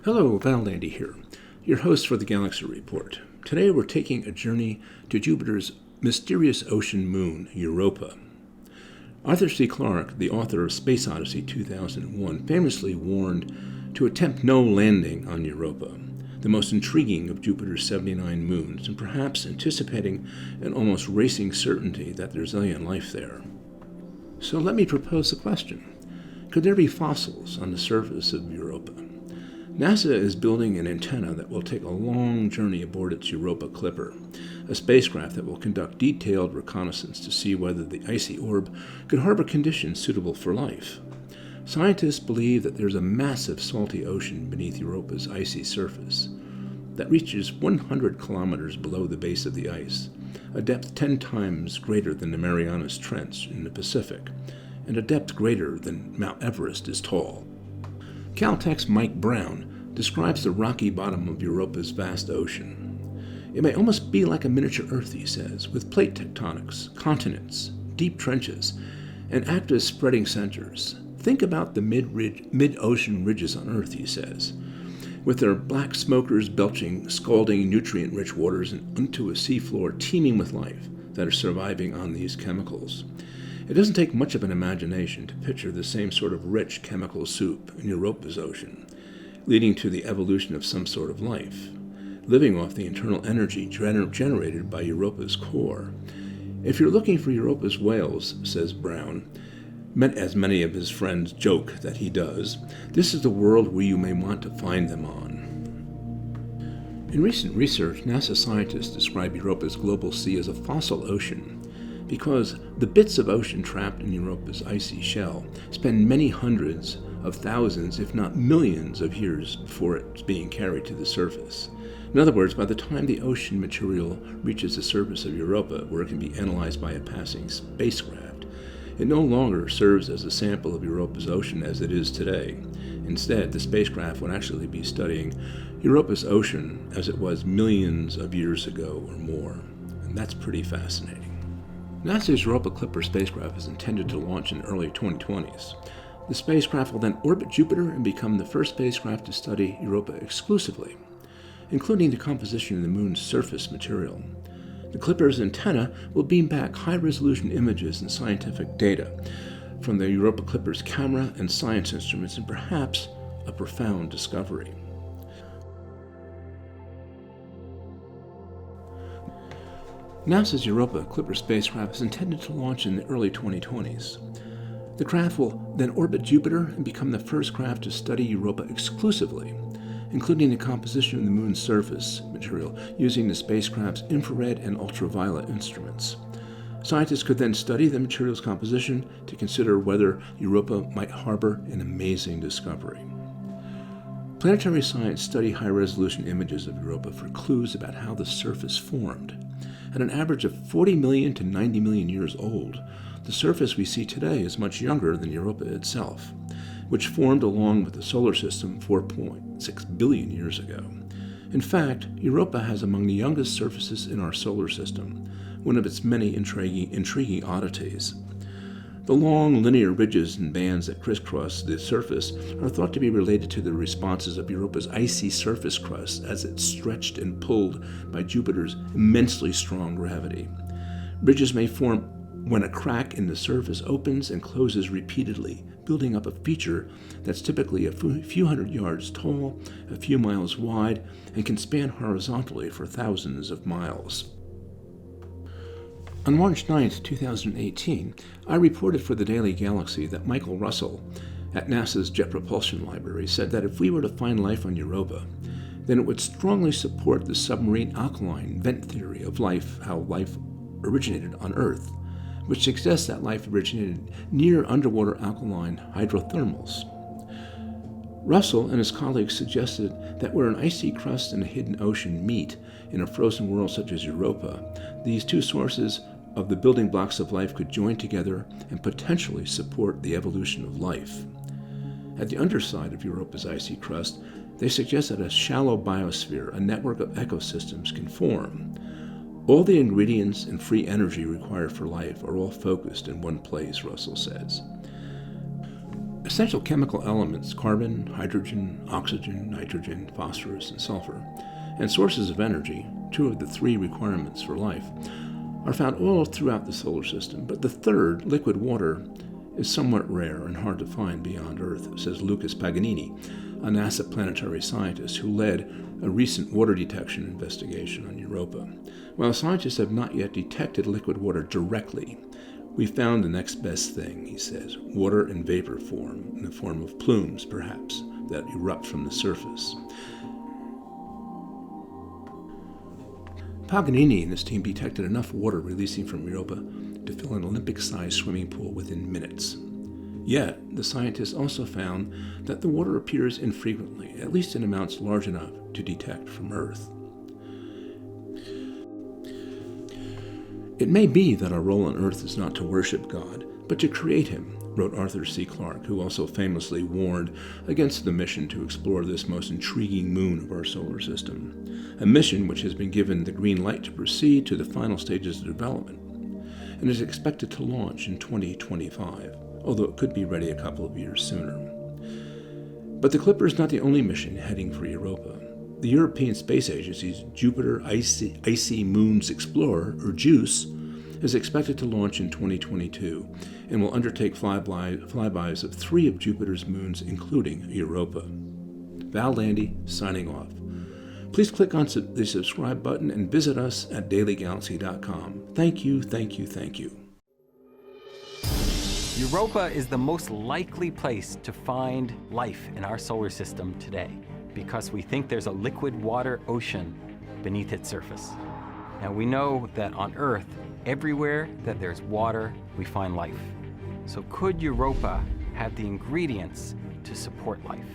Hello, Val Landy here, your host for the Galaxy Report. Today we're taking a journey to Jupiter's mysterious ocean moon, Europa. Arthur C. Clarke, the author of Space Odyssey 2001, famously warned to attempt no landing on Europa, the most intriguing of Jupiter's 79 moons, and perhaps anticipating an almost racing certainty that there's alien life there. So let me propose a question. Could there be fossils on the surface of Europa? NASA is building an antenna that will take a long journey aboard its Europa Clipper, a spacecraft that will conduct detailed reconnaissance to see whether the icy orb could harbor conditions suitable for life. Scientists believe that there's a massive salty ocean beneath Europa's icy surface that reaches 100 kilometers below the base of the ice, a depth 10 times greater than the Marianas Trench in the Pacific, and a depth greater than Mount Everest is tall. Caltech's Mike Brown describes the rocky bottom of Europa's vast ocean. It may almost be like a miniature Earth, he says, with plate tectonics, continents, deep trenches, and active spreading centers. Think about the mid-ocean ridges on Earth, he says, with their black smokers belching scalding nutrient-rich waters and onto a seafloor teeming with life that are surviving on these chemicals. It doesn't take much of an imagination to picture the same sort of rich chemical soup in Europa's ocean, leading to the evolution of some sort of life, living off the internal energy generated by Europa's core. If you're looking for Europa's whales, says Brown, as many of his friends joke that he does, this is the world where you may want to find them on. In recent research, NASA scientists describe Europa's global sea as a fossil ocean, because the bits of ocean trapped in Europa's icy shell spend many hundreds of thousands, if not millions, of years before it's being carried to the surface. In other words, by the time the ocean material reaches the surface of Europa, where it can be analyzed by a passing spacecraft, it no longer serves as a sample of Europa's ocean as it is today. Instead, the spacecraft would actually be studying Europa's ocean as it was millions of years ago or more, and that's pretty fascinating. NASA's Europa Clipper spacecraft is intended to launch in the early 2020s. The spacecraft will then orbit Jupiter and become the first spacecraft to study Europa exclusively, including the composition of the moon's surface material. The Clipper's antenna will beam back high-resolution images and scientific data from the Europa Clipper's camera and science instruments, and perhaps a profound discovery. NASA's Europa Clipper spacecraft is intended to launch in the early 2020s. The craft will then orbit Jupiter and become the first craft to study Europa exclusively, including the composition of the moon's surface material using the spacecraft's infrared and ultraviolet instruments. Scientists could then study the material's composition to consider whether Europa might harbor an amazing discovery. Planetary science study high-resolution images of Europa for clues about how the surface formed. At an average of 40 million to 90 million years old, the surface we see today is much younger than Europa itself, which formed along with the solar system 4.6 billion years ago. In fact, Europa has among the youngest surfaces in our solar system, one of its many intriguing oddities. The long linear ridges and bands that crisscross the surface are thought to be related to the responses of Europa's icy surface crust as it's stretched and pulled by Jupiter's immensely strong gravity. Ridges may form when a crack in the surface opens and closes repeatedly, building up a feature that's typically a few hundred yards tall, a few miles wide, and can span horizontally for thousands of miles. On March 9, 2018, I reported for the Daily Galaxy that Michael Russell at NASA's Jet Propulsion Library said that if we were to find life on Europa, then it would strongly support the submarine alkaline vent theory of life, how life originated on Earth, which suggests that life originated near underwater alkaline hydrothermals. Russell and his colleagues suggested that where an icy crust and a hidden ocean meet in a frozen world such as Europa, these two sources of the building blocks of life could join together and potentially support the evolution of life. At the underside of Europa's icy crust, they suggest that a shallow biosphere, a network of ecosystems, can form. All the ingredients and free energy required for life are all focused in one place, Russell says. Essential chemical elements, carbon, hydrogen, oxygen, nitrogen, phosphorus, and sulfur, and sources of energy, 2 of the 3 requirements for life, are found all throughout the solar system, but the third, liquid water, is somewhat rare and hard to find beyond Earth, says Lucas Paganini, a NASA planetary scientist who led a recent water detection investigation on Europa. While scientists have not yet detected liquid water directly, we found the next best thing, he says, water in vapor form, in the form of plumes, perhaps, that erupt from the surface. Paganini and his team detected enough water releasing from Europa to fill an Olympic-sized swimming pool within minutes. Yet, the scientists also found that the water appears infrequently, at least in amounts large enough to detect from Earth. It may be that our role on Earth is not to worship God, but to create Him, wrote Arthur C. Clarke, who also famously warned against the mission to explore this most intriguing moon of our solar system, a mission which has been given the green light to proceed to the final stages of development, and is expected to launch in 2025, although it could be ready a couple of years sooner. But the Clipper is not the only mission heading for Europa. The European Space Agency's Jupiter Icy Moons Explorer, or JUICE, is expected to launch in 2022 and will undertake flybys of 3 of Jupiter's moons, including Europa. Val Landy, signing off. Please click on the subscribe button and visit us at dailygalaxy.com. Thank you, thank you, thank you. Europa is the most likely place to find life in our solar system today, because we think there's a liquid water ocean beneath its surface. Now we know that on Earth, everywhere that there's water, we find life. So could Europa have the ingredients to support life?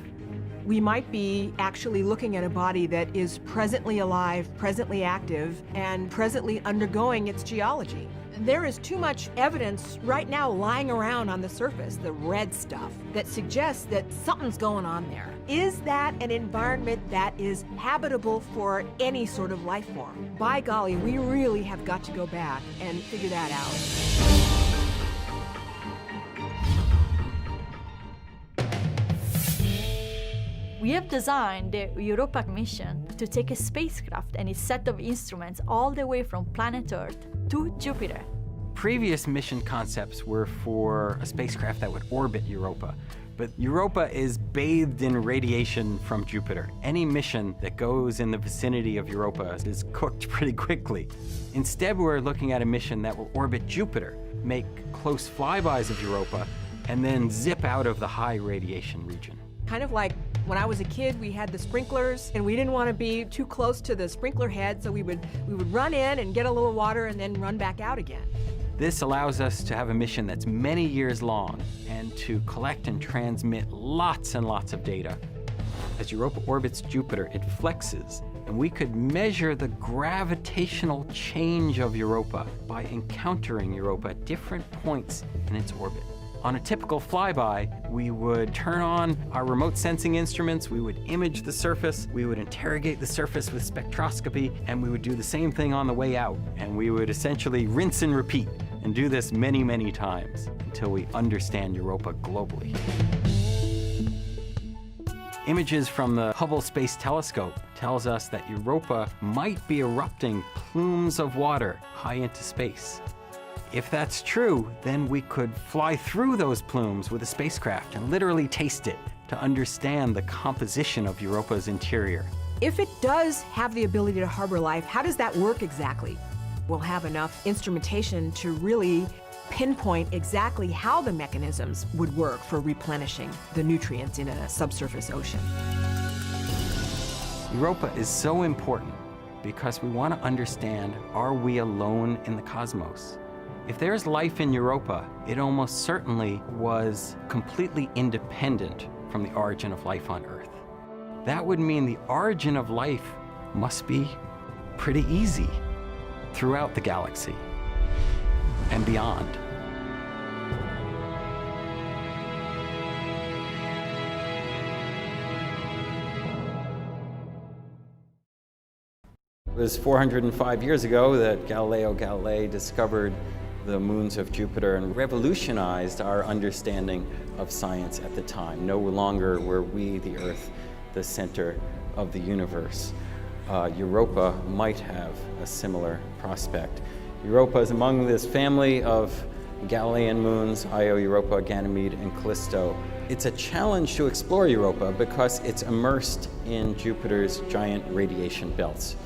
We might be actually looking at a body that is presently alive, presently active, and presently undergoing its geology. There is too much evidence right now lying around on the surface, the red stuff, that suggests that something's going on there. Is that an environment that is habitable for any sort of life form? By golly, we really have got to go back and figure that out. We have designed the Europa mission to take a spacecraft and its set of instruments all the way from planet Earth to Jupiter. Previous mission concepts were for a spacecraft that would orbit Europa, but Europa is bathed in radiation from Jupiter. Any mission that goes in the vicinity of Europa is cooked pretty quickly. Instead, we're looking at a mission that will orbit Jupiter, make close flybys of Europa, and then zip out of the high radiation region. Kind of like when I was a kid, we had the sprinklers, and we didn't want to be too close to the sprinkler head, so we would run in and get a little water and then run back out again. This allows us to have a mission that's many years long and to collect and transmit lots and lots of data. As Europa orbits Jupiter, it flexes, and we could measure the gravitational change of Europa by encountering Europa at different points in its orbit. On a typical flyby, we would turn on our remote sensing instruments, we would image the surface, we would interrogate the surface with spectroscopy, and we would do the same thing on the way out. And we would essentially rinse and repeat, and do this many, many times until we understand Europa globally. Images from the Hubble Space Telescope tells us that Europa might be erupting plumes of water high into space. If that's true, then we could fly through those plumes with a spacecraft and literally taste it to understand the composition of Europa's interior. If it does have the ability to harbor life, how does that work exactly? We'll have enough instrumentation to really pinpoint exactly how the mechanisms would work for replenishing the nutrients in a subsurface ocean. Europa is so important because we want to understand, are we alone in the cosmos? If there's life in Europa, it almost certainly was completely independent from the origin of life on Earth. That would mean the origin of life must be pretty easy throughout the galaxy and beyond. It was 405 years ago that Galileo Galilei discovered the moons of Jupiter and revolutionized our understanding of science at the time. No longer were we, the Earth, the center of the universe. Europa might have a similar prospect. Europa is among this family of Galilean moons, Io, Europa, Ganymede, and Callisto. It's a challenge to explore Europa because it's immersed in Jupiter's giant radiation belts.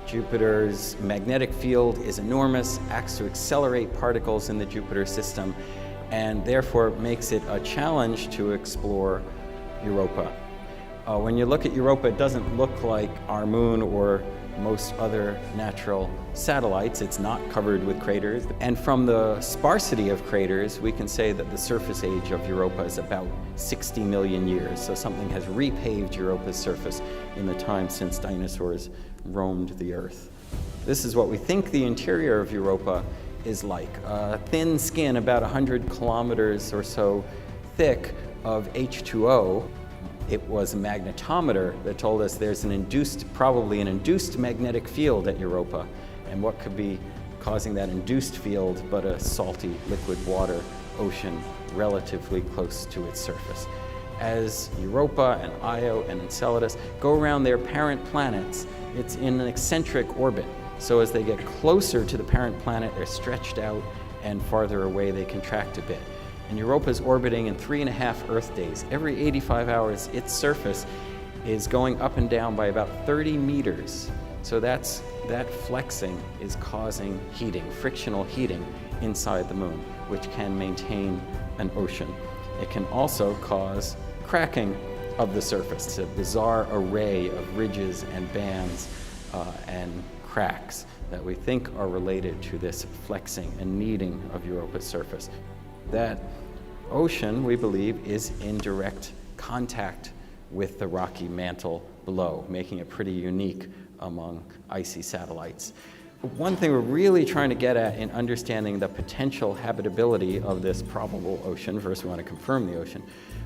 Jupiter's magnetic field is enormous, acts to accelerate particles in the Jupiter system, and therefore makes it a challenge to explore Europa. When you look at Europa, it doesn't look like our moon or most other natural satellites. It's not covered with craters. And from the sparsity of craters, we can say that the surface age of Europa is about 60 million years. So something has repaved Europa's surface in the time since dinosaurs roamed the Earth. This is what we think the interior of Europa is like. A thin skin, about 100 kilometers or so thick, of H2O. It was a magnetometer that told us there's probably an induced magnetic field at Europa. And what could be causing that induced field but a salty liquid water ocean relatively close to its surface. As Europa and Io and Enceladus go around their parent planets, it's in an eccentric orbit. So as they get closer to the parent planet, they're stretched out, and farther away they contract a bit. And Europa is orbiting in 3.5 Earth days. Every 85 hours, its surface is going up and down by about 30 meters. So that flexing is causing heating, frictional heating inside the moon, which can maintain an ocean. It can also cause cracking of the surface. It's a bizarre array of ridges and bands and cracks that we think are related to this flexing and kneading of Europa's surface. That ocean, we believe, is in direct contact with the rocky mantle below, making it pretty unique among icy satellites. One thing we're really trying to get at in understanding the potential habitability of this probable ocean, first we want to confirm the ocean,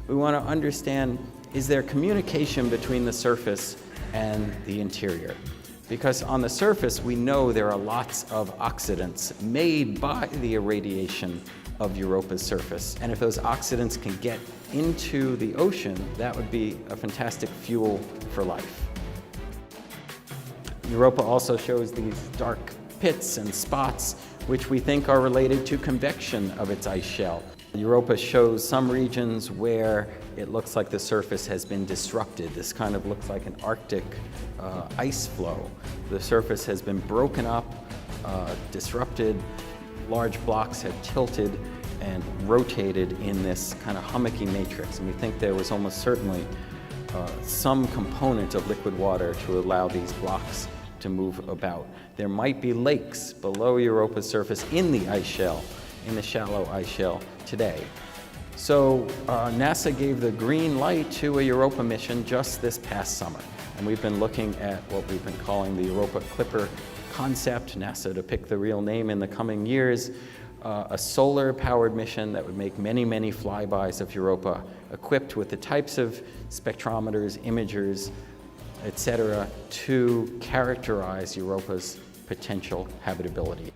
we want to understand, is there communication between the surface and the interior? Because on the surface, we know there are lots of oxidants made by the irradiation of Europa's surface. And if those oxidants can get into the ocean, that would be a fantastic fuel for life. Europa also shows these dark pits and spots, which we think are related to convection of its ice shell. Europa shows some regions where it looks like the surface has been disrupted. This kind of looks like an Arctic ice flow. The surface has been broken up, disrupted. Large blocks have tilted and rotated in this kind of hummocky matrix. And we think there was almost certainly some component of liquid water to allow these blocks to move about. There might be lakes below Europa's surface in the ice shell, in the shallow ice shell today. So NASA gave the green light to a Europa mission just this past summer. And we've been looking at what we've been calling the Europa Clipper concept, NASA to pick the real name in the coming years, a solar-powered mission that would make many, many flybys of Europa, equipped with the types of spectrometers, imagers, etc., to characterize Europa's potential habitability.